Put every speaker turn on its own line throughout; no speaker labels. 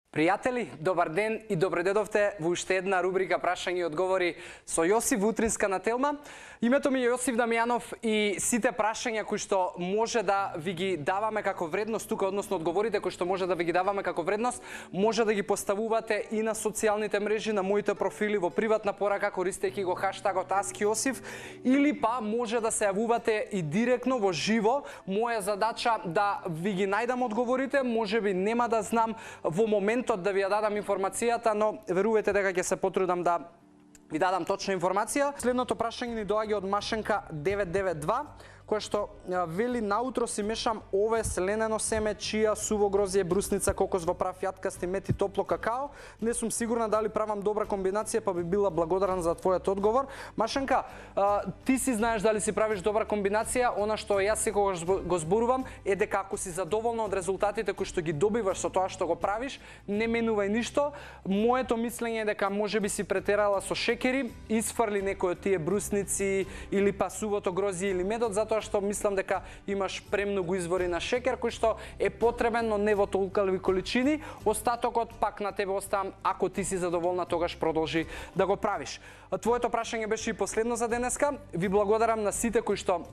Пријатели, добар ден и добре дојдовте во уште една рубрика Прашања и одговори со Јосиф Утринска на Телма. Името ми е Јосиф Дамјанов и сите прашања кои што може да ви ги даваме како вредност тука, односно одговорите кои што може да ви ги даваме како вредност, може да ги поставувате и на социјалните мрежи, на моите профили во приватна порака користејќи го хаштагот #Јосиф, или па може да се јавувате и директно во живо. Моја задача да ви ги најдам одговорите, можеби нема да знам во моментот да ви ја дадам информацијата, но верувајте дека ќе се потрудам да ви дадам точна информација. Следното прашање ни доаѓа од Машенка 992, која што вели: наутро си мешам овес, ленено семе, чија, суво грозје, брусница, кокос во прав, јаткасти мет и топло какао. Не сум сигурна дали правам добра комбинација, па би била благодарна за твојот одговор. Машенка, ти си знаеш дали си правиш добра комбинација. Она што јас секогаш го зборувам е дека ако си задоволна од резултатите кои што ги добиваш со тоа што го правиш, не менувај ништо. Моето мислење е дека можеби си претерала со шекери, isfrли некој од тие брусници или па сувото грозје или медот, затоа што мислам дека имаш премногу извори на шекер кој што е потребен, но не во толкави количини. Остатокот пак на тебе оставам, ако ти си задоволна, тогаш продолжи да го правиш. Твоето прашање беше и последно за денеска. Ви благодарам на сите кои што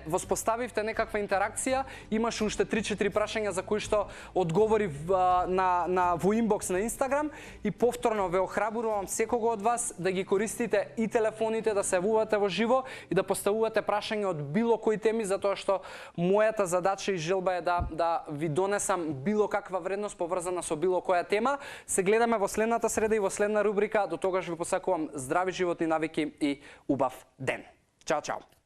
воспоставивте некаква интеракција. Имаше уште 3-4 прашања за кои што одговори во инбокс на Инстаграм, и повторно ве охрабрувам секого од вас да ги користите и телефоните, да се јавувате во живо и да поставувате прашања од било кои теми, затоа што мојата задача и желба е да ви донесам било каква вредност поврзана со било која тема. Се гледаме во следната среда и во следна рубрика. До тогаш ви посакувам здрави животни навики и убав ден. Чао, чао.